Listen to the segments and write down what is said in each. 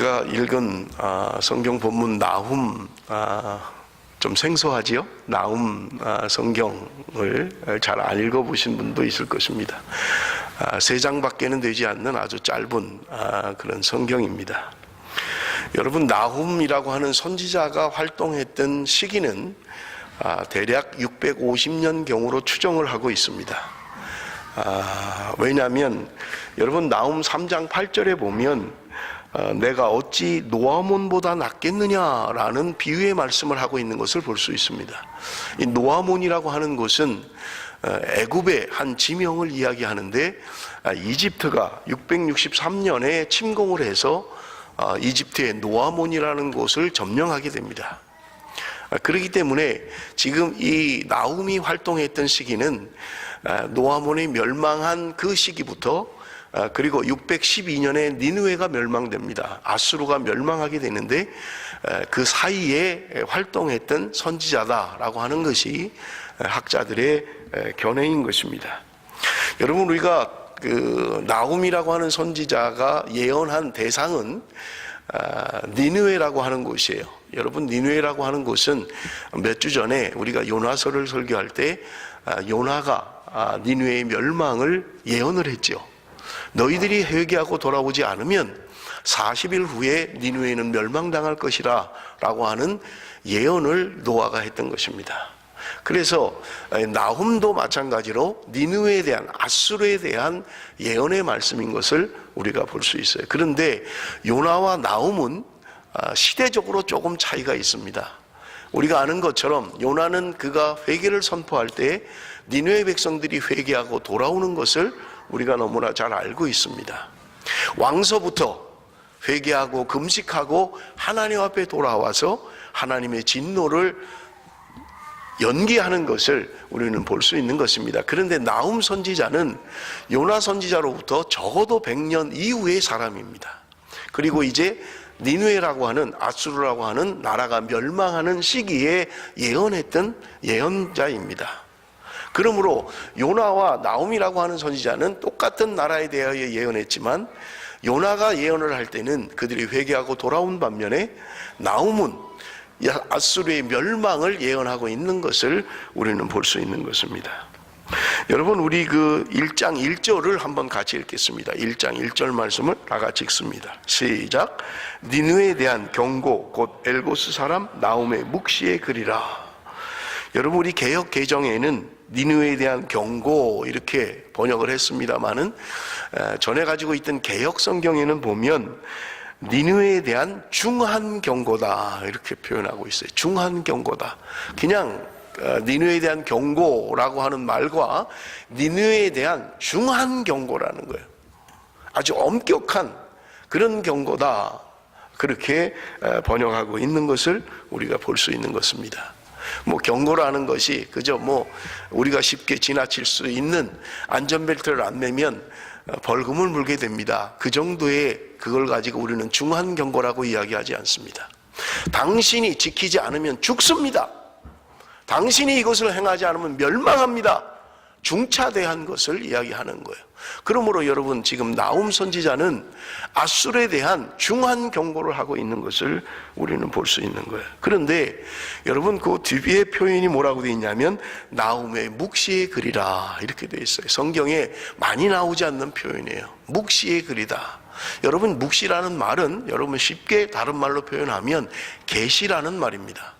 우리가 읽은 성경 본문 나훔, 좀 생소하지요? 나훔 성경을 잘 안 읽어보신 분도 있을 것입니다. 3장밖에는 되지 않는 아주 짧은 그런 성경입니다. 여러분, 나훔이라고 하는 선지자가 활동했던 시기는 대략 650년경으로 추정을 하고 있습니다. 왜냐하면 여러분, 나훔 3장 8절에 보면 내가 어찌 노아몬보다 낫겠느냐라는 비유의 말씀을 하고 있는 것을 볼 수 있습니다. 이 노아몬이라고 하는 곳은 애굽의 한 지명을 이야기하는데, 이집트가 663년에 침공을 해서 이집트의 노아몬이라는 곳을 점령하게 됩니다. 그렇기 때문에 지금 이 나훔이 활동했던 시기는 노아몬이 멸망한 그 시기부터, 그리고 612년에 니느웨가 멸망됩니다. 아수르가 멸망하게 되는데 그 사이에 활동했던 선지자다라고 하는 것이 학자들의 견해인 것입니다. 여러분, 우리가 그 나훔이라고 하는 선지자가 예언한 대상은 니느웨라고 하는 곳이에요. 여러분, 니느웨라고 하는 곳은 몇 주 전에 우리가 요나서를 설교할 때 요나가 니느웨의 멸망을 예언을 했죠. 너희들이 회개하고 돌아오지 않으면 40일 후에 니느웨는 멸망당할 것이라 라고 하는 예언을 노아가 했던 것입니다. 그래서 나훔도 마찬가지로 니느웨에 대한, 아수르에 대한 예언의 말씀인 것을 우리가 볼 수 있어요. 그런데 요나와 나훔은 시대적으로 조금 차이가 있습니다. 우리가 아는 것처럼 요나는 그가 회개를 선포할 때 니느웨 백성들이 회개하고 돌아오는 것을 우리가 너무나 잘 알고 있습니다. 왕서부터 회개하고 금식하고 하나님 앞에 돌아와서 하나님의 진노를 연기하는 것을 우리는 볼 수 있는 것입니다. 그런데 나훔 선지자는 요나 선지자로부터 적어도 100년 이후의 사람입니다. 그리고 이제 니느웨라고 하는, 아수르라고 하는 나라가 멸망하는 시기에 예언했던 예언자입니다. 그러므로 요나와 나훔이라고 하는 선지자는 똑같은 나라에 대하여 예언했지만, 요나가 예언을 할 때는 그들이 회개하고 돌아온 반면에 나훔은 아수르의 멸망을 예언하고 있는 것을 우리는 볼 수 있는 것입니다. 여러분, 우리 그 1장 1절을 한번 같이 읽겠습니다. 1장 1절 말씀을 다 같이 읽습니다. 시작. 니느웨에 대한 경고, 곧 엘고스 사람 나훔의 묵시의 글이라. 여러분, 우리 개역 개정에는 니느웨에 대한 경고 이렇게 번역을 했습니다마는, 전에 가지고 있던 개역 성경에는 보면 니느웨에 대한 중한 경고다 이렇게 표현하고 있어요. 중한 경고다. 그냥 니느웨에 대한 경고라고 하는 말과 니느웨에 대한 중한 경고라는 거예요. 아주 엄격한 그런 경고다, 그렇게 번역하고 있는 것을 우리가 볼 수 있는 것입니다. 경고라는 것이 그저 우리가 쉽게 지나칠 수 있는, 안전벨트를 안 매면 벌금을 물게 됩니다, 그 정도의 그걸 가지고 우리는 중한 경고라고 이야기하지 않습니다. 당신이 지키지 않으면 죽습니다. 당신이 이것을 행하지 않으면 멸망합니다. 중차대한 것을 이야기하는 거예요. 그러므로 여러분, 지금 나훔 선지자는 아수르에 대한 중한 경고를 하고 있는 것을 우리는 볼 수 있는 거예요. 그런데 여러분, 그 뒤에 표현이 뭐라고 되어 있냐면 나훔의 묵시의 글이라 이렇게 되어 있어요. 성경에 많이 나오지 않는 표현이에요. 묵시의 글이다. 여러분, 묵시라는 말은 여러분 쉽게 다른 말로 표현하면 계시라는 말입니다.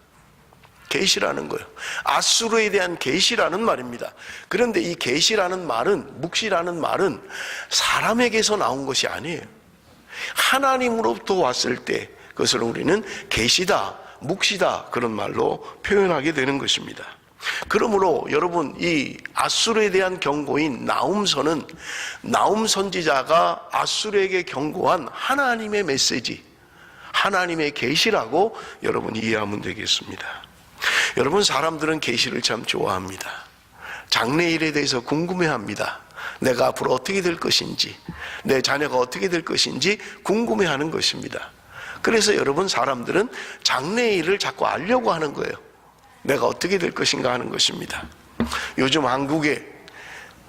계시라는 거예요. 아수르에 대한 계시라는 말입니다. 그런데 이 계시라는 말은, 묵시라는 말은 사람에게서 나온 것이 아니에요. 하나님으로부터 왔을 때 그것을 우리는 계시다, 묵시다, 그런 말로 표현하게 되는 것입니다. 그러므로 여러분, 이 아수르에 대한 경고인 나훔서는 나훔 선지자가 아수르에게 경고한 하나님의 메시지, 하나님의 계시라고 여러분 이해하면 되겠습니다. 여러분, 사람들은 계시를 참 좋아합니다. 장래일에 대해서 궁금해합니다. 내가 앞으로 어떻게 될 것인지, 내 자녀가 어떻게 될 것인지 궁금해하는 것입니다. 그래서 여러분, 사람들은 장래일을 자꾸 알려고 하는 거예요. 내가 어떻게 될 것인가 하는 것입니다. 요즘 한국에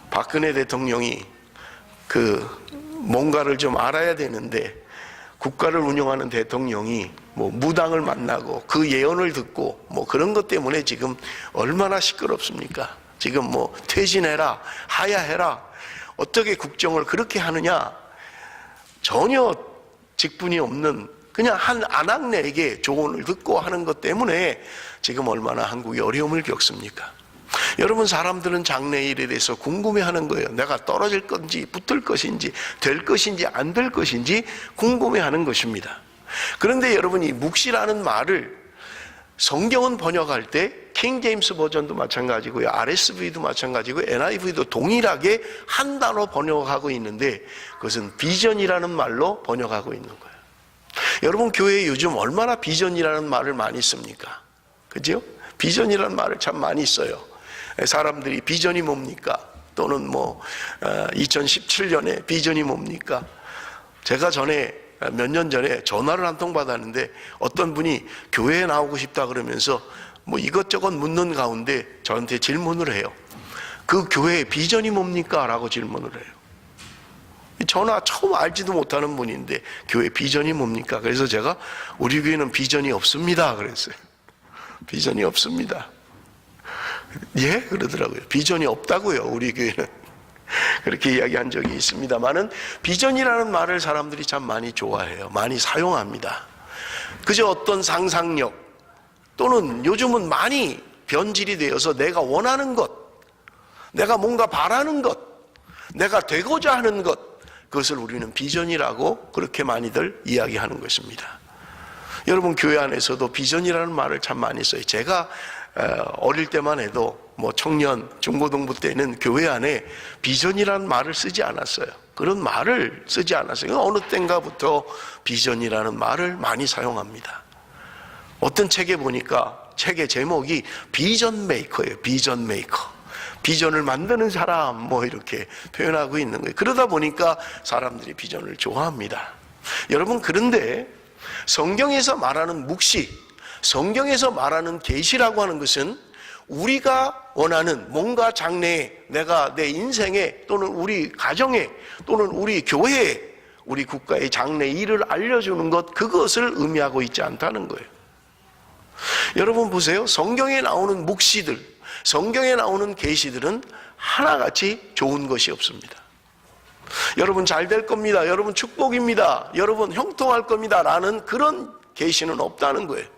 박근혜 대통령이 뭔가를 좀 알아야 되는데 국가를 운영하는 대통령이 뭐 무당을 만나고 그 예언을 듣고 뭐 그런 것 때문에 지금 얼마나 시끄럽습니까? 지금 뭐 퇴진해라, 하야해라, 어떻게 국정을 그렇게 하느냐, 전혀 직분이 없는 그냥 한 안악내에게 조언을 듣고 하는 것 때문에 지금 얼마나 한국이 어려움을 겪습니까? 여러분, 사람들은 장래일에 대해서 궁금해하는 거예요. 내가 떨어질 건지 붙을 것인지 될 것인지 안 될 것인지 궁금해하는 것입니다. 그런데 여러분, 이 묵시라는 말을 성경은 번역할 때 킹 제임스 버전도 마찬가지고요, RSV도 마찬가지고 NIV도 동일하게 한 단어 번역하고 있는데 그것은 비전이라는 말로 번역하고 있는 거예요. 여러분, 교회에 요즘 얼마나 비전이라는 말을 많이 씁니까? 그죠? 비전이라는 말을 참 많이 써요. 사람들이 비전이 뭡니까? 또는 뭐 2017년에 비전이 뭡니까? 제가 몇 년 전에 전화를 한 통 받았는데 어떤 분이 교회에 나오고 싶다 그러면서 뭐 이것저것 묻는 가운데 저한테 질문을 해요. 그 교회의 비전이 뭡니까? 라고 질문을 해요. 전화 처음 알지도 못하는 분인데 교회 비전이 뭡니까? 그래서 제가 우리 교회는 비전이 없습니다 그랬어요. 비전이 없습니다. 예? 그러더라고요. 비전이 없다고요, 우리 교회는. 그렇게 이야기한 적이 있습니다만은 비전이라는 말을 사람들이 참 많이 좋아해요. 많이 사용합니다. 그저 어떤 상상력 또는 요즘은 많이 변질이 되어서 내가 원하는 것, 내가 뭔가 바라는 것, 내가 되고자 하는 것, 그것을 우리는 비전이라고 그렇게 많이들 이야기하는 것입니다. 여러분, 교회 안에서도 비전이라는 말을 참 많이 써요. 제가 어릴 때만 해도 뭐 청년, 중고등부 때는 교회 안에 비전이라는 말을 쓰지 않았어요. 그런 말을 쓰지 않았어요. 어느 때인가부터 비전이라는 말을 많이 사용합니다. 어떤 책에 보니까 책의 제목이 비전 메이커예요. 비전 메이커. 비전을 만드는 사람, 뭐 이렇게 표현하고 있는 거예요. 그러다 보니까 사람들이 비전을 좋아합니다. 여러분, 그런데 성경에서 말하는 묵시, 성경에서 말하는 계시라고 하는 것은 우리가 원하는 뭔가 장래에, 내가 내 인생에 또는 우리 가정에 또는 우리 교회에, 우리 국가의 장래 일을 알려주는 것, 그것을 의미하고 있지 않다는 거예요. 여러분 보세요. 성경에 나오는 묵시들, 성경에 나오는 계시들은 하나같이 좋은 것이 없습니다. 여러분 잘 될 겁니다, 여러분 축복입니다, 여러분 형통할 겁니다 라는 그런 계시는 없다는 거예요.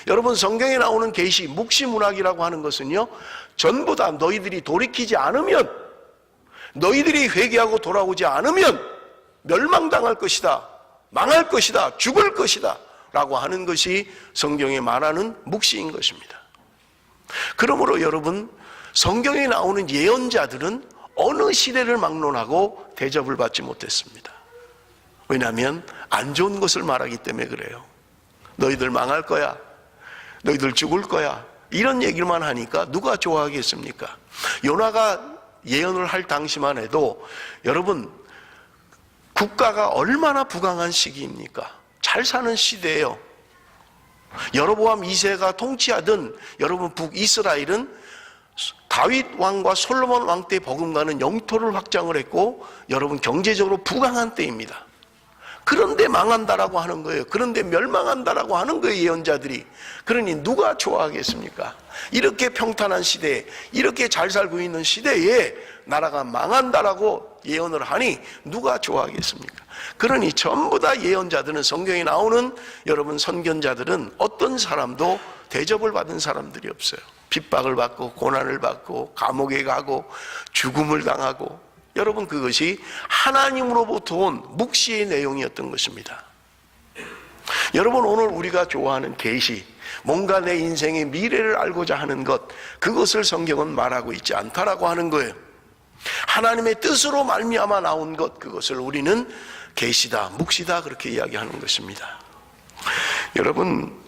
여러분, 성경에 나오는 계시, 묵시문학이라고 하는 것은요, 전부 다 너희들이 돌이키지 않으면, 너희들이 회개하고 돌아오지 않으면 멸망당할 것이다, 망할 것이다, 죽을 것이다 라고 하는 것이 성경에 말하는 묵시인 것입니다. 그러므로 여러분, 성경에 나오는 예언자들은 어느 시대를 막론하고 대접을 받지 못했습니다. 왜냐하면 안 좋은 것을 말하기 때문에 그래요. 너희들 망할 거야, 너희들 죽을 거야, 이런 얘기만 하니까 누가 좋아하겠습니까? 요나가 예언을 할 당시만 해도 여러분, 국가가 얼마나 부강한 시기입니까? 잘 사는 시대예요. 여로보암 2세가 통치하던 여러분 북이스라엘은 다윗 왕과 솔로몬 왕 때 버금가는 영토를 확장을 했고 여러분 경제적으로 부강한 때입니다. 그런데 망한다라고 하는 거예요. 그런데 멸망한다라고 하는 거예요, 예언자들이. 그러니 누가 좋아하겠습니까? 이렇게 평탄한 시대에, 이렇게 잘 살고 있는 시대에 나라가 망한다라고 예언을 하니 누가 좋아하겠습니까? 그러니 전부 다 예언자들은, 성경에 나오는 여러분 선견자들은 어떤 사람도 대접을 받은 사람들이 없어요. 핍박을 받고 고난을 받고 감옥에 가고 죽음을 당하고, 여러분 그것이 하나님으로부터 온 묵시의 내용이었던 것입니다. 여러분, 오늘 우리가 좋아하는 계시, 뭔가 내 인생의 미래를 알고자 하는 것, 그것을 성경은 말하고 있지 않다라고 하는 거예요. 하나님의 뜻으로 말미암아 나온 것, 그것을 우리는 계시다, 묵시다 그렇게 이야기하는 것입니다. 여러분,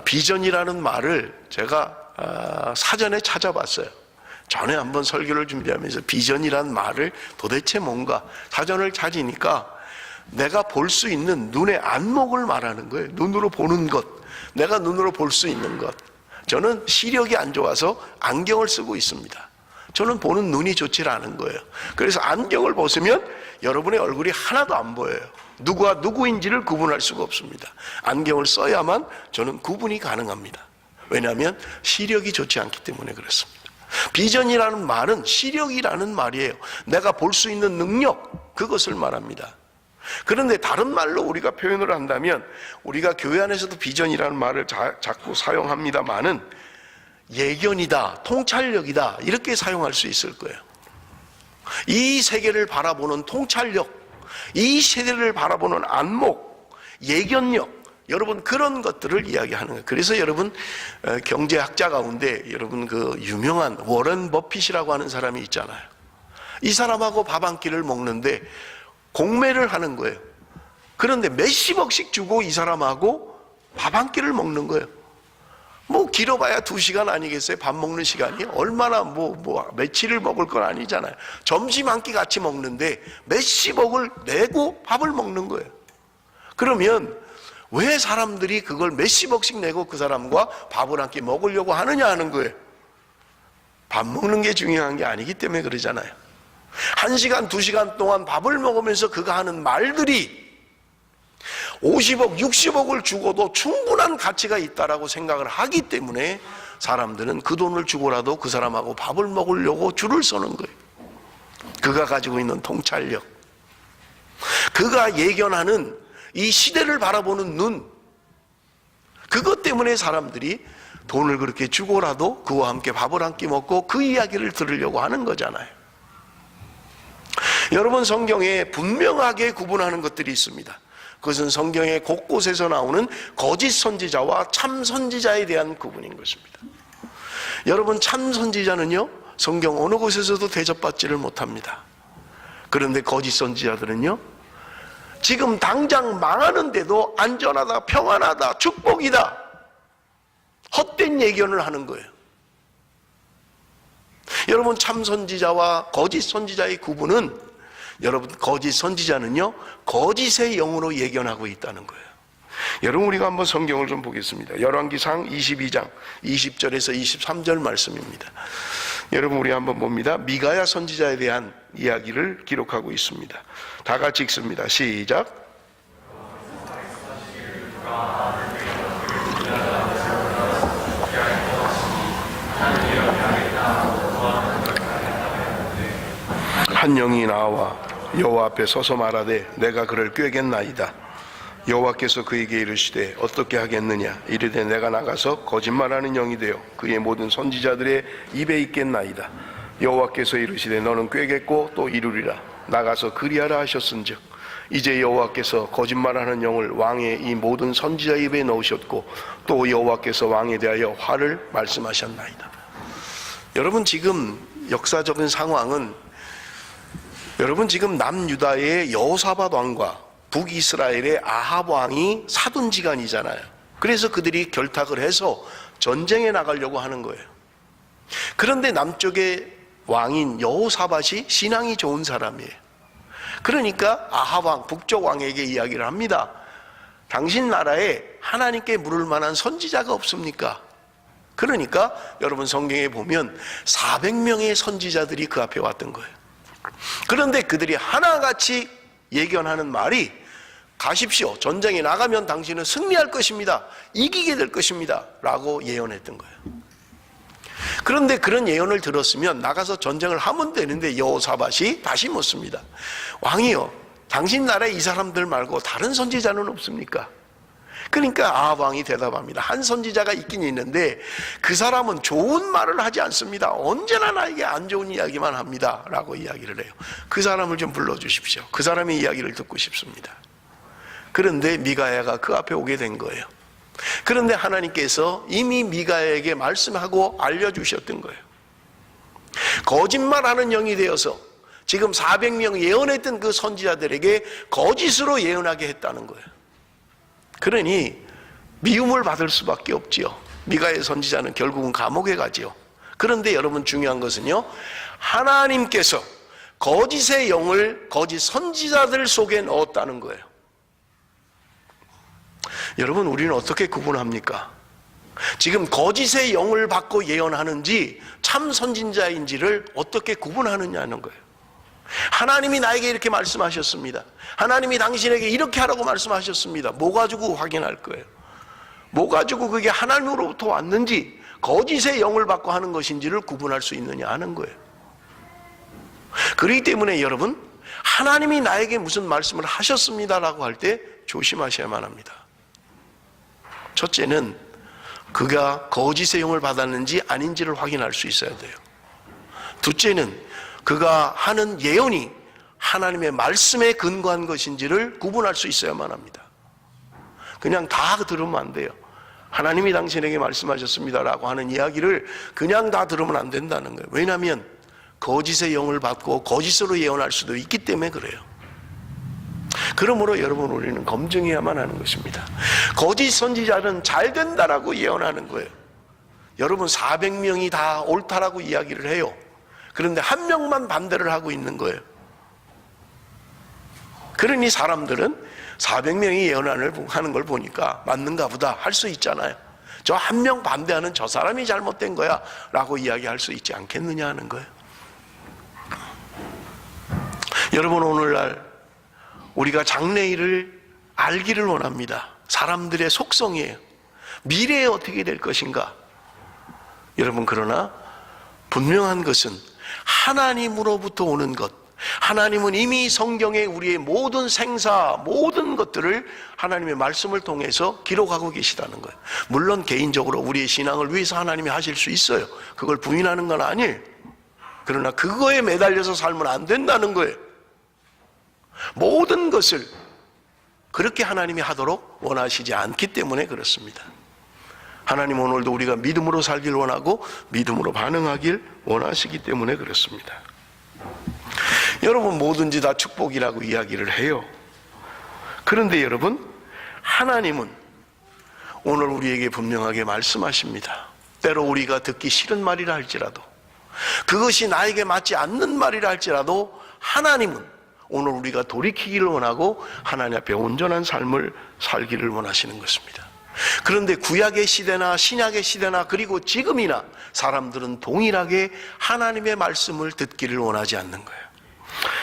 비전이라는 말을 제가 사전에 찾아봤어요. 전에 한번 설교를 준비하면서 비전이란 말을 도대체 뭔가 사전을 찾으니까 내가 볼 수 있는 눈의 안목을 말하는 거예요. 눈으로 보는 것, 내가 눈으로 볼 수 있는 것. 저는 시력이 안 좋아서 안경을 쓰고 있습니다. 저는 보는 눈이 좋지 않은 거예요. 그래서 안경을 벗으면 여러분의 얼굴이 하나도 안 보여요. 누가 누구인지를 구분할 수가 없습니다. 안경을 써야만 저는 구분이 가능합니다. 왜냐하면 시력이 좋지 않기 때문에 그렇습니다. 비전이라는 말은 시력이라는 말이에요. 내가 볼 수 있는 능력, 그것을 말합니다. 그런데 다른 말로 우리가 표현을 한다면, 우리가 교회 안에서도 비전이라는 말을 자꾸 사용합니다마는 예견이다, 통찰력이다, 이렇게 사용할 수 있을 거예요. 이 세계를 바라보는 통찰력, 이 세대를 바라보는 안목, 예견력, 여러분 그런 것들을 이야기하는 거예요. 그래서 여러분 경제학자 가운데 여러분 그 유명한 워런 버핏이라고 하는 사람이 있잖아요. 이 사람하고 밥 한 끼를 먹는데 공매를 하는 거예요. 그런데 몇십억씩 주고 이 사람하고 밥 한 끼를 먹는 거예요. 뭐 길어봐야 2시간 아니겠어요? 밥 먹는 시간이 얼마나 며칠을 먹을 건 아니잖아요. 점심 한 끼 같이 먹는데 몇십억을 내고 밥을 먹는 거예요. 그러면 왜 사람들이 그걸 몇십억씩 내고 그 사람과 밥을 한 끼 먹으려고 하느냐 하는 거예요. 밥 먹는 게 중요한 게 아니기 때문에 그러잖아요. 1시간, 2시간 동안 밥을 먹으면서 그가 하는 말들이 50억, 60억을 주고도 충분한 가치가 있다라고 생각을 하기 때문에 사람들은 그 돈을 주고라도 그 사람하고 밥을 먹으려고 줄을 서는 거예요. 그가 가지고 있는 통찰력, 그가 예견하는 이 시대를 바라보는 눈, 그것 때문에 사람들이 돈을 그렇게 주고라도 그와 함께 밥을 한 끼 먹고 그 이야기를 들으려고 하는 거잖아요. 여러분, 성경에 분명하게 구분하는 것들이 있습니다. 그것은 성경의 곳곳에서 나오는 거짓 선지자와 참 선지자에 대한 구분인 것입니다. 여러분, 참 선지자는요, 성경 어느 곳에서도 대접받지를 못합니다. 그런데 거짓 선지자들은요, 지금 당장 망하는데도 안전하다, 평안하다, 축복이다, 헛된 예견을 하는 거예요. 여러분, 참 선지자와 거짓 선지자의 구분은, 여러분, 거짓 선지자는요, 거짓의 영으로 예견하고 있다는 거예요. 여러분, 우리가 한번 성경을 좀 보겠습니다. 열왕기상 22장 20절에서 23절 말씀입니다. 여러분, 우리 한번 봅니다. 미가야 선지자에 대한 이야기를 기록하고 있습니다. 다 같이 읽습니다. 시작. 한 영이 나와 여호와 앞에 서서 말하되 내가 그를 꾀겠나이다. 여호와께서 그에게 이르시되 어떻게 하겠느냐. 이르되 내가 나가서 거짓말하는 영이 되어 그의 모든 선지자들의 입에 있겠나이다. 여호와께서 이르시되 너는 꾀겠고 또 이루리라. 나가서 그리하라 하셨은즉 이제 여호와께서 거짓말하는 영을 왕의 이 모든 선지자 입에 넣으셨고 또 여호와께서 왕에 대하여 화를 말씀하셨나이다. 여러분, 지금 역사적인 상황은, 여러분, 지금 남유다의 여호사밧 왕과 북이스라엘의 아합 왕이 사돈지간이잖아요. 그래서 그들이 결탁을 해서 전쟁에 나가려고 하는 거예요. 그런데 남쪽의 왕인 여호사밧이 신앙이 좋은 사람이에요. 그러니까 아합 왕, 북쪽 왕에게 이야기를 합니다. 당신 나라에 하나님께 물을 만한 선지자가 없습니까? 그러니까 여러분, 성경에 보면 400명의 선지자들이 그 앞에 왔던 거예요. 그런데 그들이 하나같이 예견하는 말이, 가십시오, 전쟁에 나가면 당신은 승리할 것입니다, 이기게 될 것입니다 라고 예언했던 거예요. 그런데 그런 예언을 들었으면 나가서 전쟁을 하면 되는데 여호사밧이 다시 묻습니다. 왕이요, 당신 나라에 이 사람들 말고 다른 선지자는 없습니까? 그러니까 아합 왕이 대답합니다. 한 선지자가 있긴 있는데 그 사람은 좋은 말을 하지 않습니다. 언제나 나에게 안 좋은 이야기만 합니다 라고 이야기를 해요. 그 사람을 좀 불러주십시오. 그 사람의 이야기를 듣고 싶습니다. 그런데 미가야가 그 앞에 오게 된 거예요. 그런데 하나님께서 이미 미가야에게 말씀하고 알려주셨던 거예요. 거짓말하는 영이 되어서 지금 400명 예언했던 그 선지자들에게 거짓으로 예언하게 했다는 거예요. 그러니 미움을 받을 수밖에 없지요. 미가의 선지자는 결국은 감옥에 가지요. 그런데 여러분, 중요한 것은요, 하나님께서 거짓의 영을 거짓 선지자들 속에 넣었다는 거예요. 여러분, 우리는 어떻게 구분합니까? 지금 거짓의 영을 받고 예언하는지 참 선지자인지를 어떻게 구분하느냐는 거예요. 하나님이 나에게 이렇게 말씀하셨습니다. 하나님이 당신에게 이렇게 하라고 말씀하셨습니다. 뭐 가지고 확인할 거예요? 뭐 가지고 그게 하나님으로부터 왔는지 거짓의 영을 받고 하는 것인지를 구분할 수 있느냐 하는 거예요. 그렇기 때문에 여러분, 하나님이 나에게 무슨 말씀을 하셨습니다라고 할 때 조심하셔야만 합니다. 첫째는 그가 거짓의 영을 받았는지 아닌지를 확인할 수 있어야 돼요. 둘째는 그가 하는 예언이 하나님의 말씀에 근거한 것인지를 구분할 수 있어야만 합니다. 그냥 다 들으면 안 돼요. 하나님이 당신에게 말씀하셨습니다라고 하는 이야기를 그냥 다 들으면 안 된다는 거예요. 왜냐하면 거짓의 영을 받고 거짓으로 예언할 수도 있기 때문에 그래요. 그러므로 여러분, 우리는 검증해야만 하는 것입니다. 거짓 선지자는 잘 된다라고 예언하는 거예요. 여러분, 400명이 다 옳다라고 이야기를 해요. 그런데 한 명만 반대를 하고 있는 거예요. 그러니 사람들은 400명이 예언하는 걸 보니까 맞는가 보다 할 수 있잖아요. 저 한 명 반대하는 저 사람이 잘못된 거야 라고 이야기할 수 있지 않겠느냐 하는 거예요. 여러분, 오늘날 우리가 장래일을 알기를 원합니다. 사람들의 속성이에요. 미래에 어떻게 될 것인가. 여러분, 그러나 분명한 것은 하나님으로부터 오는 것, 하나님은 이미 성경에 우리의 모든 생사, 모든 것들을 하나님의 말씀을 통해서 기록하고 계시다는 거예요. 물론 개인적으로 우리의 신앙을 위해서 하나님이 하실 수 있어요. 그걸 부인하는 건 아니에요. 그러나 그거에 매달려서 살면 안 된다는 거예요. 모든 것을 그렇게 하나님이 하도록 원하시지 않기 때문에 그렇습니다. 하나님 오늘도 우리가 믿음으로 살길 원하고 믿음으로 반응하길 원하시기 때문에 그렇습니다. 여러분, 뭐든지 다 축복이라고 이야기를 해요. 그런데 여러분, 하나님은 오늘 우리에게 분명하게 말씀하십니다. 때로 우리가 듣기 싫은 말이라 할지라도, 그것이 나에게 맞지 않는 말이라 할지라도 하나님은 오늘 우리가 돌이키기를 원하고 하나님 앞에 온전한 삶을 살기를 원하시는 것입니다. 그런데 구약의 시대나 신약의 시대나 그리고 지금이나 사람들은 동일하게 하나님의 말씀을 듣기를 원하지 않는 거예요.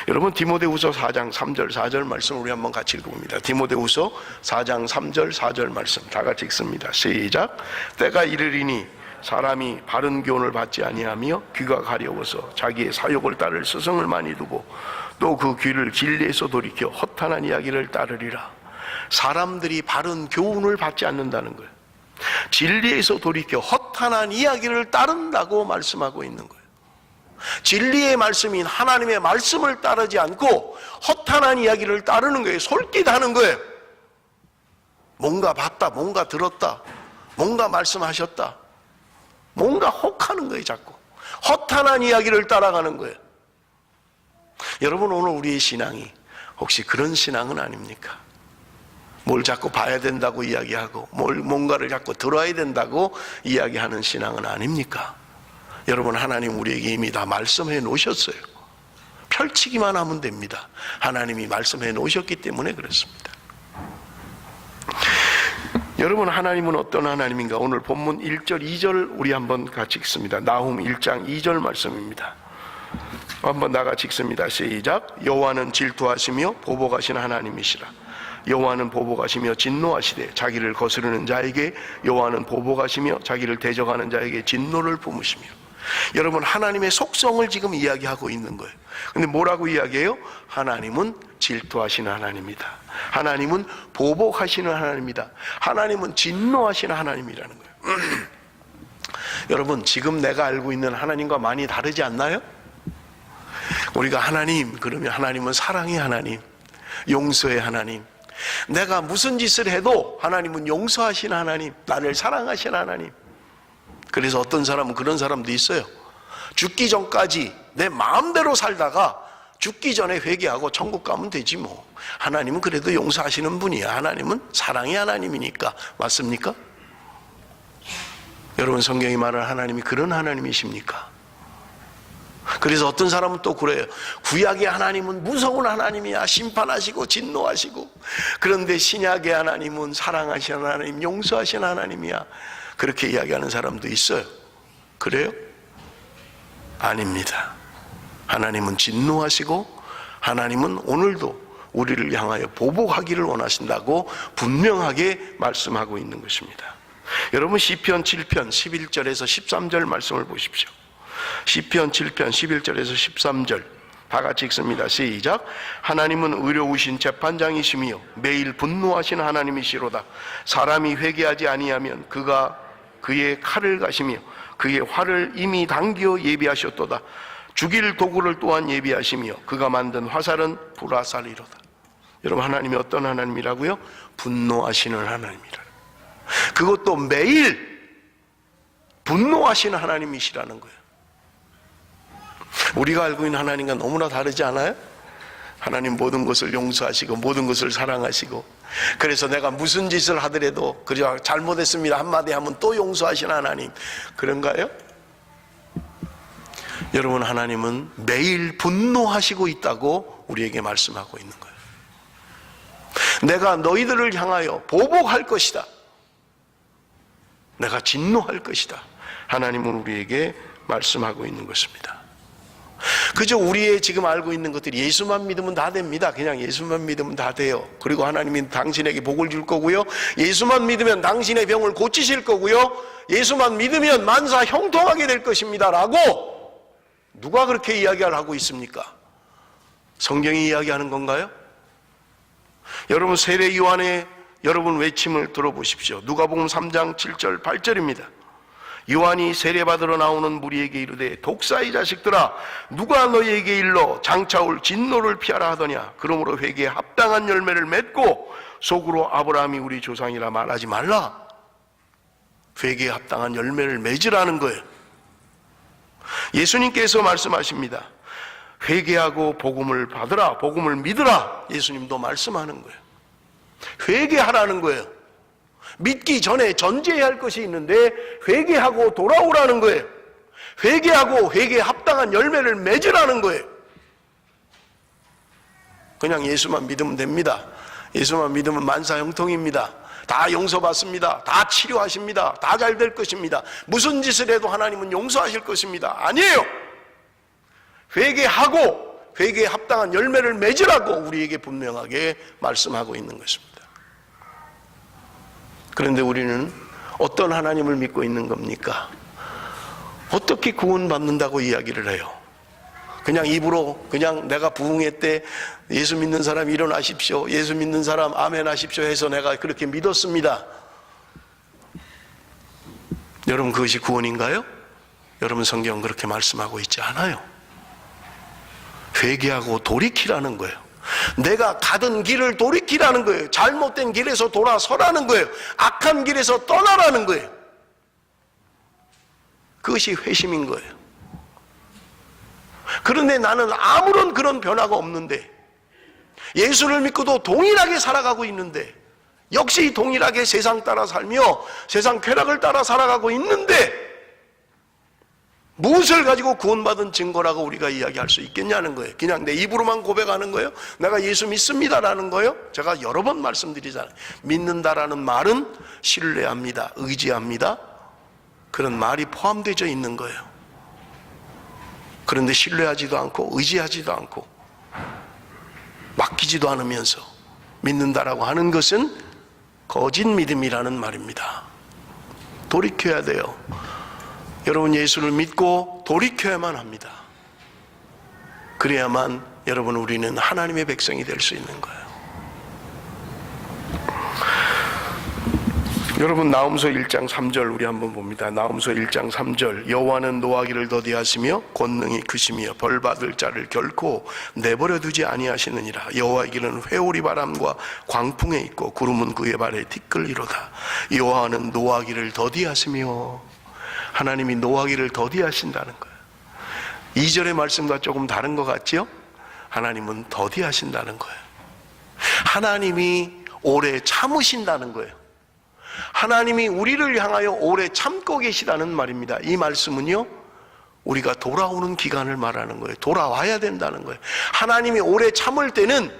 여러분, 디모데후서 4장 3절 4절 말씀 우리 한번 같이 읽어봅니다. 디모데후서 4장 3절 4절 말씀 다 같이 읽습니다. 시작. 때가 이르리니 사람이 바른 교훈을 받지 아니하며 귀가 가려워서 자기의 사욕을 따를 스승을 많이 두고 또 그 귀를 진리에서 돌이켜 허탄한 이야기를 따르리라. 사람들이 바른 교훈을 받지 않는다는 거예요. 진리에서 돌이켜 허탄한 이야기를 따른다고 말씀하고 있는 거예요. 진리의 말씀인 하나님의 말씀을 따르지 않고 허탄한 이야기를 따르는 거예요. 솔깃하는 거예요. 뭔가 봤다, 뭔가 들었다, 뭔가 말씀하셨다, 뭔가 혹하는 거예요. 자꾸 허탄한 이야기를 따라가는 거예요. 여러분, 오늘 우리의 신앙이 혹시 그런 신앙은 아닙니까? 뭘 자꾸 봐야 된다고 이야기하고 뭔가를 자꾸 들어야 된다고 이야기하는 신앙은 아닙니까? 여러분, 하나님 우리에게 이미 다 말씀해 놓으셨어요. 펼치기만 하면 됩니다. 하나님이 말씀해 놓으셨기 때문에 그렇습니다. 여러분, 하나님은 어떤 하나님인가? 오늘 본문 1절 2절 우리 한번 같이 읽습니다. 나훔 1장 2절 말씀입니다. 한번 나같이 읽습니다. 시작. 여호와는 질투하시며 보복하시는 하나님이시라. 여호와는 보복하시며 진노하시되 자기를 거스르는 자에게 여호와는 보복하시며 자기를 대적하는 자에게 진노를 품으시며. 여러분, 하나님의 속성을 지금 이야기하고 있는 거예요. 근데 뭐라고 이야기해요? 하나님은 질투하시는 하나님이다. 하나님은 보복하시는 하나님이다. 하나님은 진노하시는 하나님이라는 거예요. 여러분, 지금 내가 알고 있는 하나님과 많이 다르지 않나요? 우리가 하나님 그러면 하나님은 사랑의 하나님, 용서의 하나님, 내가 무슨 짓을 해도 하나님은 용서하시는 하나님, 나를 사랑하시는 하나님. 그래서 어떤 사람은 그런 사람도 있어요. 죽기 전까지 내 마음대로 살다가 죽기 전에 회개하고 천국 가면 되지 뭐. 하나님은 그래도 용서하시는 분이야. 하나님은 사랑의 하나님이니까. 맞습니까? 여러분, 성경이 말하는 하나님이 그런 하나님이십니까? 그래서 어떤 사람은 또 그래요. 구약의 하나님은 무서운 하나님이야. 심판하시고 진노하시고. 그런데 신약의 하나님은 사랑하시는 하나님, 용서하시는 하나님이야. 그렇게 이야기하는 사람도 있어요. 그래요? 아닙니다. 하나님은 진노하시고 하나님은 오늘도 우리를 향하여 보복하기를 원하신다고 분명하게 말씀하고 있는 것입니다. 여러분 시편 7편 11절에서 13절 말씀을 보십시오. 시편 7편 11절에서 13절 다 같이 읽습니다. 시작. 하나님은 의로우신 재판장이시며 매일 분노하신 하나님이시로다. 사람이 회개하지 아니하면 그가 그의 칼을 가시며 그의 활을 이미 당겨 예비하셨도다. 죽일 도구를 또한 예비하시며 그가 만든 화살은 불화살이로다. 여러분 하나님이 어떤 하나님이라고요? 분노하시는 하나님이라. 그것도 매일 분노하시는 하나님이시라는 거예요. 우리가 알고 있는 하나님과 너무나 다르지 않아요? 하나님 모든 것을 용서하시고 모든 것을 사랑하시고, 그래서 내가 무슨 짓을 하더라도 그저 잘못했습니다 한마디 하면 또 용서하시는 하나님, 그런가요? 여러분 하나님은 매일 분노하시고 있다고 우리에게 말씀하고 있는 거예요. 내가 너희들을 향하여 보복할 것이다. 내가 진노할 것이다. 하나님은 우리에게 말씀하고 있는 것입니다. 그저 우리의 지금 알고 있는 것들이 예수만 믿으면 다 됩니다. 그냥 예수만 믿으면 다 돼요. 그리고 하나님이 당신에게 복을 줄 거고요, 예수만 믿으면 당신의 병을 고치실 거고요, 예수만 믿으면 만사 형통하게 될 것입니다 라고 누가 그렇게 이야기를 하고 있습니까? 성경이 이야기하는 건가요? 여러분 세례 요한의 여러분 외침을 들어보십시오. 누가복음 3장 7절 8절입니다. 요한이 세례받으러 나오는 무리에게 이르되 독사의 자식들아, 누가 너희에게 일러 장차올 진노를 피하라 하더냐. 그러므로 회개에 합당한 열매를 맺고 속으로 아브라함이 우리 조상이라 말하지 말라. 회개에 합당한 열매를 맺으라는 거예요. 예수님께서 말씀하십니다. 회개하고 복음을 받으라, 복음을 믿으라. 예수님도 말씀하는 거예요. 회개하라는 거예요. 믿기 전에 전제해야 할 것이 있는데 회개하고 돌아오라는 거예요. 회개하고 회개에 합당한 열매를 맺으라는 거예요. 그냥 예수만 믿으면 됩니다. 예수만 믿으면 만사형통입니다. 다 용서받습니다. 다 치료하십니다. 다 잘 될 것입니다. 무슨 짓을 해도 하나님은 용서하실 것입니다. 아니에요. 회개하고 회개에 합당한 열매를 맺으라고 우리에게 분명하게 말씀하고 있는 것입니다. 그런데 우리는 어떤 하나님을 믿고 있는 겁니까? 어떻게 구원받는다고 이야기를 해요? 그냥 입으로 그냥 내가 부흥회 때 예수 믿는 사람 일어나십시오, 예수 믿는 사람 아멘 하십시오 해서 내가 그렇게 믿었습니다. 여러분 그것이 구원인가요? 여러분 성경은 그렇게 말씀하고 있지 않아요. 회개하고 돌이키라는 거예요. 내가 가던 길을 돌이키라는 거예요. 잘못된 길에서 돌아서라는 거예요. 악한 길에서 떠나라는 거예요. 그것이 회심인 거예요. 그런데 나는 아무런 그런 변화가 없는데, 예수를 믿고도 동일하게 살아가고 있는데, 역시 동일하게 세상 따라 살며 세상 쾌락을 따라 살아가고 있는데 무엇을 가지고 구원받은 증거라고 우리가 이야기할 수 있겠냐는 거예요. 그냥 내 입으로만 고백하는 거예요? 내가 예수 믿습니다라는 거예요? 제가 여러 번 말씀드리잖아요. 믿는다라는 말은 신뢰합니다, 의지합니다, 그런 말이 포함되어 있는 거예요. 그런데 신뢰하지도 않고 의지하지도 않고 맡기지도 않으면서 믿는다라고 하는 것은 거짓 믿음이라는 말입니다. 돌이켜야 돼요. 여러분 예수를 믿고 돌이켜야만 합니다. 그래야만 여러분 우리는 하나님의 백성이 될 수 있는 거예요. 여러분 나홈서 1장 3절 우리 한번 봅니다. 나홈서 1장 3절 여호와는 노하기를 더디하시며 권능이 크시며 벌받을 자를 결코 내버려 두지 아니하시느니라. 여호와의 길은 회오리 바람과 광풍에 있고 구름은 그의 발에 티끌리로다. 여호와는 노하기를 더디하시며, 하나님이 노하기를 더디하신다는 거예요. 2절의 말씀과 조금 다른 것 같죠? 하나님은 더디하신다는 거예요. 하나님이 오래 참으신다는 거예요. 하나님이 우리를 향하여 오래 참고 계시다는 말입니다. 이 말씀은요, 우리가 돌아오는 기간을 말하는 거예요. 돌아와야 된다는 거예요. 하나님이 오래 참을 때는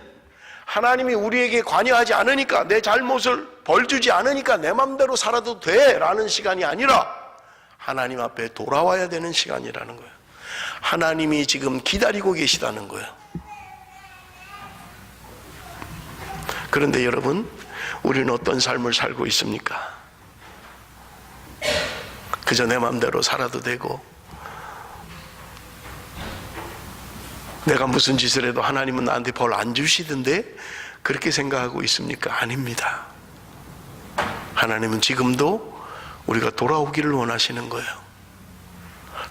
하나님이 우리에게 관여하지 않으니까, 내 잘못을 벌주지 않으니까 내 맘대로 살아도 돼 라는 시간이 아니라 하나님 앞에 돌아와야 되는 시간이라는 거예요. 하나님이 지금 기다리고 계시다는 거예요. 그런데 여러분, 우리는 어떤 삶을 살고 있습니까? 그저 내 마음대로 살아도 되고, 내가 무슨 짓을 해도 하나님은 나한테 벌 안 주시던데 그렇게 생각하고 있습니까? 아닙니다. 하나님은 지금도 우리가 돌아오기를 원하시는 거예요.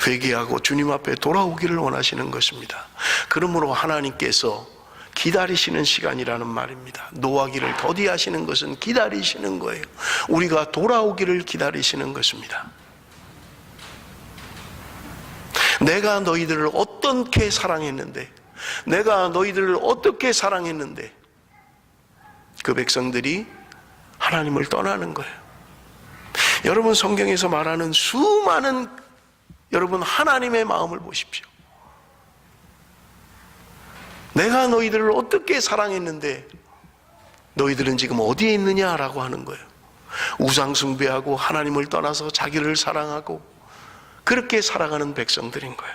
회개하고 주님 앞에 돌아오기를 원하시는 것입니다. 그러므로 하나님께서 기다리시는 시간이라는 말입니다. 노하기를 더디하시는 것은 기다리시는 거예요. 우리가 돌아오기를 기다리시는 것입니다. 내가 너희들을 어떻게 사랑했는데, 내가 너희들을 어떻게 사랑했는데 그 백성들이 하나님을 떠나는 거예요. 여러분, 성경에서 말하는 수많은 여러분 하나님의 마음을 보십시오. 내가 너희들을 어떻게 사랑했는데 너희들은 지금 어디에 있느냐라고 하는 거예요. 우상 숭배하고 하나님을 떠나서 자기를 사랑하고 그렇게 살아가는 백성들인 거예요.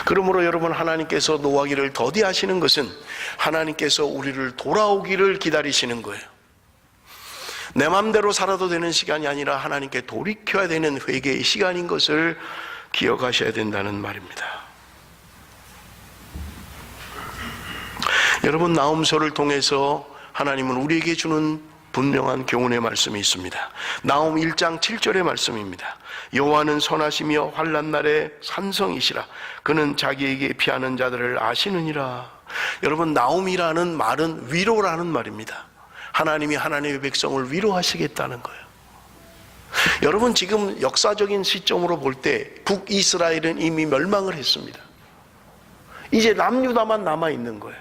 그러므로 여러분, 하나님께서 노하기를 더디하시는 것은 하나님께서 우리를 돌아오기를 기다리시는 거예요. 내 맘대로 살아도 되는 시간이 아니라 하나님께 돌이켜야 되는 회개의 시간인 것을 기억하셔야 된다는 말입니다. 여러분, 나홈서를 통해서 하나님은 우리에게 주는 분명한 교훈의 말씀이 있습니다. 나홈 1장 7절의 말씀입니다. 여호와는 선하시며 환난 날에 산성이시라. 그는 자기에게 피하는 자들을 아시느니라. 여러분, 나홈이라는 말은 위로라는 말입니다. 하나님이 하나님의 백성을 위로하시겠다는 거예요. 여러분, 지금 역사적인 시점으로 볼 때 북이스라엘은 이미 멸망을 했습니다. 이제 남유다만 남아있는 거예요.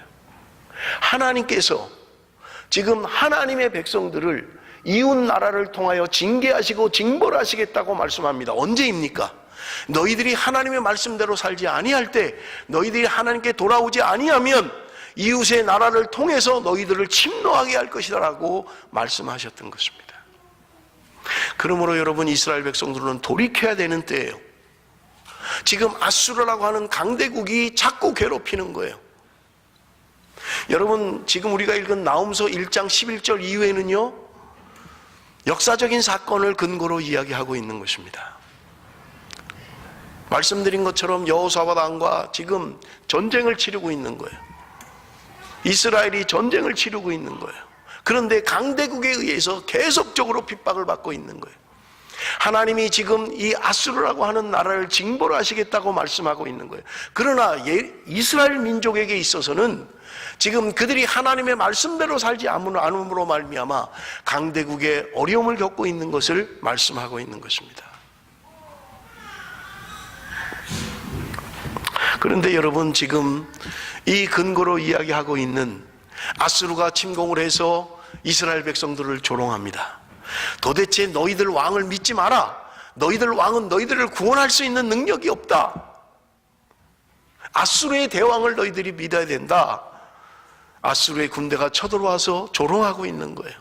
하나님께서 지금 하나님의 백성들을 이웃 나라를 통하여 징계하시고 징벌하시겠다고 말씀합니다. 언제입니까? 너희들이 하나님의 말씀대로 살지 아니할 때, 너희들이 하나님께 돌아오지 아니하면 이웃의 나라를 통해서 너희들을 침노하게 할 것이라고 말씀하셨던 것입니다. 그러므로 여러분, 이스라엘 백성들은 돌이켜야 되는 때예요. 지금 아수르라고 하는 강대국이 자꾸 괴롭히는 거예요. 여러분, 지금 우리가 읽은 나홈서 1장 11절 이후에는요, 역사적인 사건을 근거로 이야기하고 있는 것입니다. 말씀드린 것처럼 여호사밧 왕과 지금 전쟁을 치르고 있는 거예요. 이스라엘이 전쟁을 치르고 있는 거예요. 그런데 강대국에 의해서 계속적으로 핍박을 받고 있는 거예요. 하나님이 지금 이 아수르라고 하는 나라를 징벌하시겠다고 말씀하고 있는 거예요. 그러나 이스라엘 민족에게 있어서는 지금 그들이 하나님의 말씀대로 살지 않음으로 말미암아 강대국의 어려움을 겪고 있는 것을 말씀하고 있는 것입니다. 그런데 여러분, 지금 이 근거로 이야기하고 있는 아수르가 침공을 해서 이스라엘 백성들을 조롱합니다. 도대체 너희들 왕을 믿지 마라. 너희들 왕은 너희들을 구원할 수 있는 능력이 없다. 아수르의 대왕을 너희들이 믿어야 된다. 아수르의 군대가 쳐들어와서 조롱하고 있는 거예요.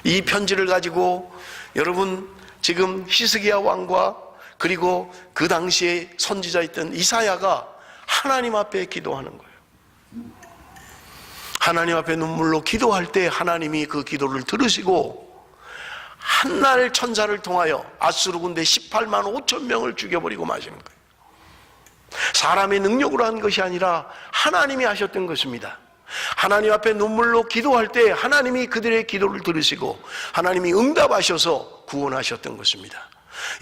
이 편지를 가지고 여러분, 지금 히스기야 왕과 그리고 그 당시에 선지자였던 이사야가 하나님 앞에 기도하는 거예요. 하나님 앞에 눈물로 기도할 때 하나님이 그 기도를 들으시고 한날 천사를 통하여 아수르 군대 18만 5천 명을 죽여버리고 마시는 거예요. 사람의 능력으로 한 것이 아니라 하나님이 하셨던 것입니다. 하나님 앞에 눈물로 기도할 때 하나님이 그들의 기도를 들으시고 하나님이 응답하셔서 구원하셨던 것입니다.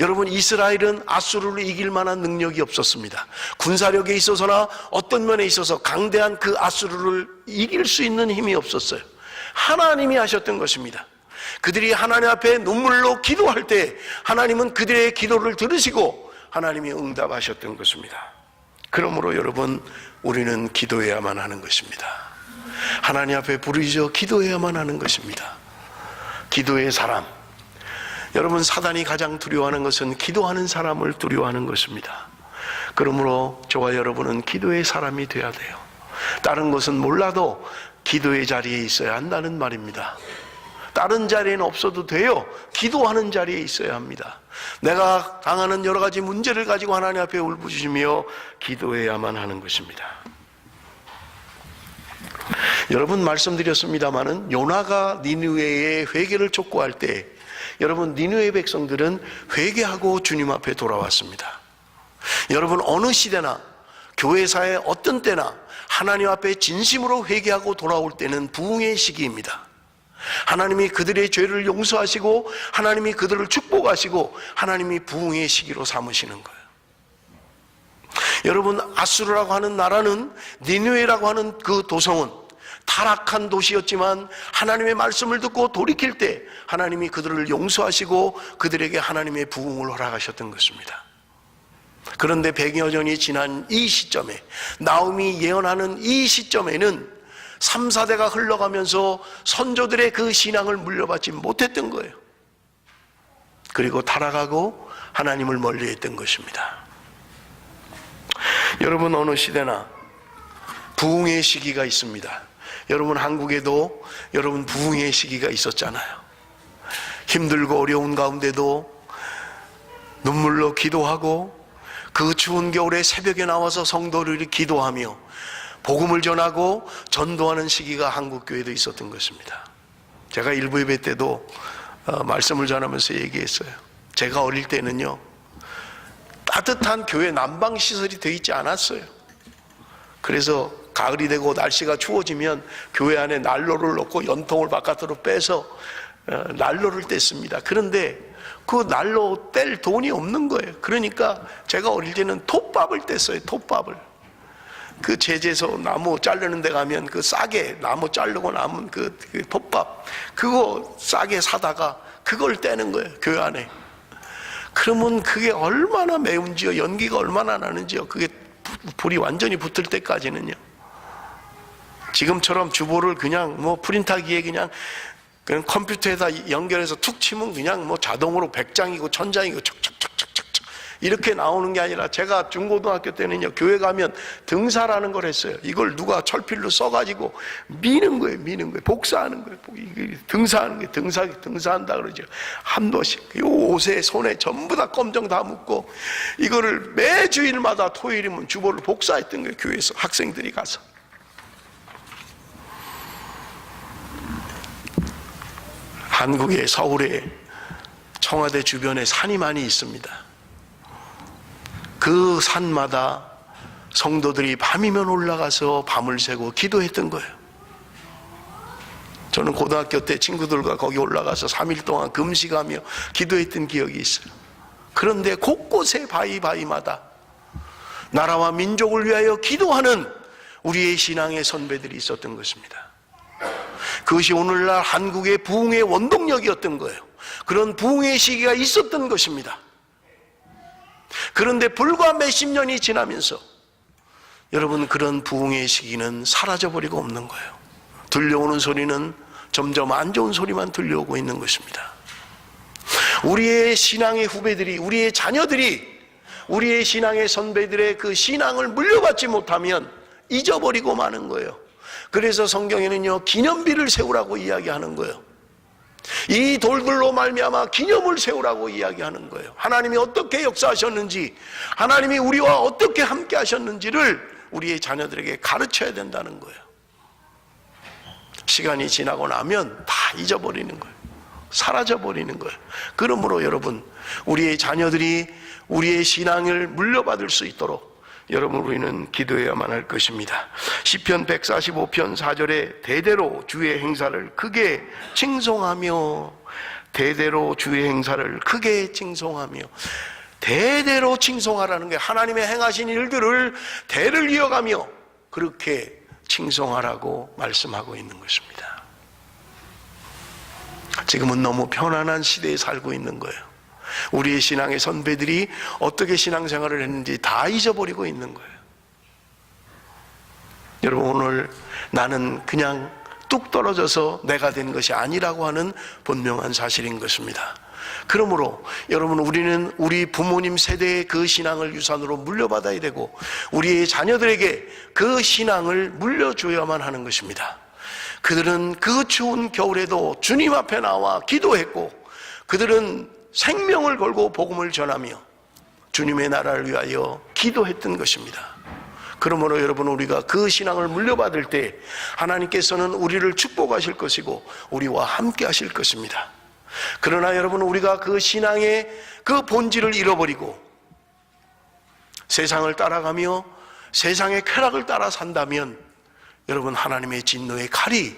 여러분, 이스라엘은 아수르를 이길 만한 능력이 없었습니다. 군사력에 있어서나 어떤 면에 있어서 강대한 그 아수르를 이길 수 있는 힘이 없었어요. 하나님이 하셨던 것입니다. 그들이 하나님 앞에 눈물로 기도할 때 하나님은 그들의 기도를 들으시고 하나님이 응답하셨던 것입니다. 그러므로 여러분, 우리는 기도해야만 하는 것입니다. 하나님 앞에 부르짖어 기도해야만 하는 것입니다. 기도의 사람, 여러분, 사단이 가장 두려워하는 것은 기도하는 사람을 두려워하는 것입니다. 그러므로 저와 여러분은 기도의 사람이 되어야 돼요. 다른 것은 몰라도 기도의 자리에 있어야 한다는 말입니다. 다른 자리에는 없어도 돼요. 기도하는 자리에 있어야 합니다. 내가 당하는 여러 가지 문제를 가지고 하나님 앞에 울부짖으며 기도해야만 하는 것입니다. 여러분 말씀드렸습니다마는 요나가 니느웨의 회개를 촉구할 때 여러분 니느웨 백성들은 회개하고 주님 앞에 돌아왔습니다. 여러분 어느 시대나 교회사의 어떤 때나 하나님 앞에 진심으로 회개하고 돌아올 때는 부흥의 시기입니다. 하나님이 그들의 죄를 용서하시고 하나님이 그들을 축복하시고 하나님이 부흥의 시기로 삼으시는 거예요. 여러분 아수르라고 하는 나라는 니느웨라고 하는 그 도성은 타락한 도시였지만 하나님의 말씀을 듣고 돌이킬 때 하나님이 그들을 용서하시고 그들에게 하나님의 부흥을 허락하셨던 것입니다. 그런데 100여 년이 지난 이 시점에 나홈이 예언하는 이 시점에는 3, 4대가 흘러가면서 선조들의 그 신앙을 물려받지 못했던 거예요. 그리고 타락하고 하나님을 멀리했던 것입니다. 여러분 어느 시대나 부흥의 시기가 있습니다. 여러분 한국에도 여러분 부흥의 시기가 있었잖아요. 힘들고 어려운 가운데도 눈물로 기도하고 그 추운 겨울에 새벽에 나와서 성도들이 기도하며 복음을 전하고 전도하는 시기가 한국교회도 있었던 것입니다. 제가 일부 예배 때도 말씀을 전하면서 얘기했어요. 제가 어릴 때는요 따뜻한 교회 난방시설이 되어 있지 않았어요. 그래서 가을이 되고 날씨가 추워지면 교회 안에 난로를 넣고 연통을 바깥으로 빼서 난로를 뗐습니다. 그런데 그 난로 뗄 돈이 없는 거예요. 그러니까 제가 어릴 때는 톱밥을 뗐어요. 톱밥을. 그 제재소 나무 자르는 데 가면 그 싸게 나무 자르고 남은 그 톱밥 그거 싸게 사다가 그걸 떼는 거예요. 교회 안에. 그러면 그게 얼마나 매운지요. 연기가 얼마나 나는지요. 그게 불이 완전히 붙을 때까지는요. 지금처럼 주보를 그냥 프린터기에 그냥 컴퓨터에다 연결해서 툭 치면 그냥 자동으로 100장이고 1000장이고 척척척척척 이렇게 나오는 게 아니라 제가 중고등학교 때는요 교회 가면 등사라는 걸 했어요. 이걸 누가 철필로 써가지고 미는 거예요. 복사하는 거예요. 등사하는 게 등사한다 그러죠. 한 도씩 요 옷에 손에 전부 다 검정 다 묻고 이거를 매 주일마다 토요일이면 주보를 복사했던 거예요. 교회에서 학생들이 가서. 한국의 서울에 청와대 주변에 산이 많이 있습니다. 그 산마다 성도들이 밤이면 올라가서 밤을 새고 기도했던 거예요. 저는 고등학교 때 친구들과 거기 올라가서 3일 동안 금식하며 기도했던 기억이 있어요. 그런데 곳곳에 바위마다 나라와 민족을 위하여 기도하는 우리의 신앙의 선배들이 있었던 것입니다. 그것이 오늘날 한국의 부흥의 원동력이었던 거예요. 그런 부흥의 시기가 있었던 것입니다. 그런데 불과 몇십 년이 지나면서 여러분 그런 부흥의 시기는 사라져버리고 없는 거예요. 들려오는 소리는 점점 안 좋은 소리만 들려오고 있는 것입니다. 우리의 신앙의 후배들이, 우리의 자녀들이 우리의 신앙의 선배들의 그 신앙을 물려받지 못하면 잊어버리고 마는 거예요. 그래서 성경에는요 기념비를 세우라고 이야기하는 거예요. 이 돌들로 말미암아 기념을 세우라고 이야기하는 거예요. 하나님이 어떻게 역사하셨는지, 하나님이 우리와 어떻게 함께 하셨는지를 우리의 자녀들에게 가르쳐야 된다는 거예요. 시간이 지나고 나면 다 잊어버리는 거예요. 사라져버리는 거예요. 그러므로 여러분 우리의 자녀들이 우리의 신앙을 물려받을 수 있도록 여러분 우리는 기도해야만 할 것입니다. 시편 145편 4절에 대대로 주의 행사를 크게 칭송하며, 대대로 주의 행사를 크게 칭송하며, 대대로 칭송하라는 게 하나님의 행하신 일들을 대를 이어가며 그렇게 칭송하라고 말씀하고 있는 것입니다. 지금은 너무 편안한 시대에 살고 있는 거예요. 우리의 신앙의 선배들이 어떻게 신앙생활을 했는지 다 잊어버리고 있는 거예요. 여러분 오늘 나는 그냥 뚝 떨어져서 내가 된 것이 아니라고 하는 분명한 사실인 것입니다. 그러므로 여러분 우리는 우리 부모님 세대의 그 신앙을 유산으로 물려받아야 되고 우리의 자녀들에게 그 신앙을 물려줘야만 하는 것입니다. 그들은 그 추운 겨울에도 주님 앞에 나와 기도했고 그들은 생명을 걸고 복음을 전하며 주님의 나라를 위하여 기도했던 것입니다. 그러므로 여러분, 우리가 그 신앙을 물려받을 때 하나님께서는 우리를 축복하실 것이고 우리와 함께 하실 것입니다. 그러나 여러분, 우리가 그 신앙의 그 본질을 잃어버리고 세상을 따라가며 세상의 쾌락을 따라 산다면 여러분, 하나님의 진노의 칼이,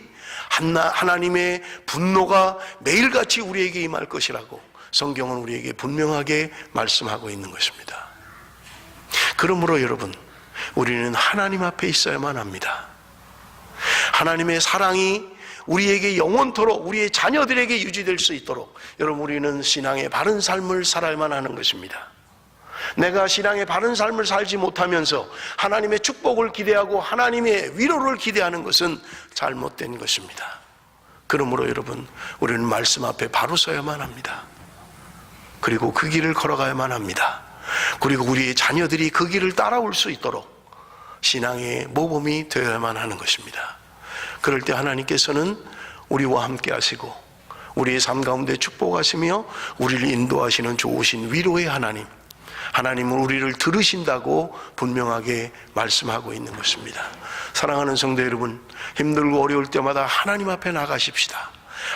하나님의 분노가 매일같이 우리에게 임할 것이라고 성경은 우리에게 분명하게 말씀하고 있는 것입니다. 그러므로 여러분, 우리는 하나님 앞에 있어야만 합니다. 하나님의 사랑이 우리에게 영원토록 우리의 자녀들에게 유지될 수 있도록 여러분, 우리는 신앙의 바른 삶을 살아야만 하는 것입니다. 내가 신앙의 바른 삶을 살지 못하면서 하나님의 축복을 기대하고 하나님의 위로를 기대하는 것은 잘못된 것입니다. 그러므로 여러분, 우리는 말씀 앞에 바로 서야만 합니다. 그리고 그 길을 걸어가야만 합니다. 그리고 우리의 자녀들이 그 길을 따라올 수 있도록 신앙의 모범이 되어야만 하는 것입니다. 그럴 때 하나님께서는 우리와 함께 하시고 우리의 삶 가운데 축복하시며 우리를 인도하시는 좋으신 위로의 하나님, 하나님은 우리를 들으신다고 분명하게 말씀하고 있는 것입니다. 사랑하는 성도 여러분, 힘들고 어려울 때마다 하나님 앞에 나가십시다.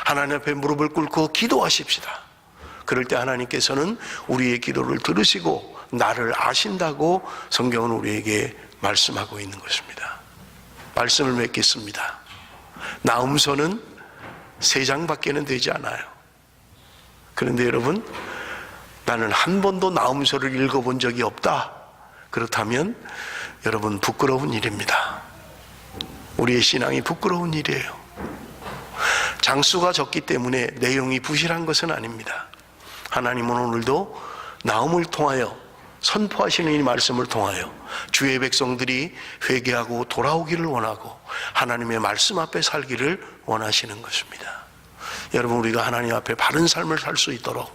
하나님 앞에 무릎을 꿇고 기도하십시다. 그럴 때 하나님께서는 우리의 기도를 들으시고 나를 아신다고 성경은 우리에게 말씀하고 있는 것입니다. 말씀을 맺겠습니다. 나음서는 3장밖에는 되지 않아요. 그런데 여러분, 나는 한 번도 나음서를 읽어본 적이 없다. 그렇다면 여러분, 부끄러운 일입니다. 우리의 신앙이 부끄러운 일이에요. 장수가 적기 때문에 내용이 부실한 것은 아닙니다. 하나님은 오늘도 나음을 통하여 선포하시는 이 말씀을 통하여 주의 백성들이 회개하고 돌아오기를 원하고 하나님의 말씀 앞에 살기를 원하시는 것입니다. 여러분, 우리가 하나님 앞에 바른 삶을 살 수 있도록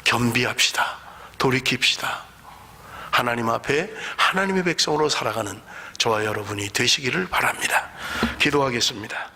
겸비합시다. 돌이킵시다. 하나님 앞에 하나님의 백성으로 살아가는 저와 여러분이 되시기를 바랍니다. 기도하겠습니다.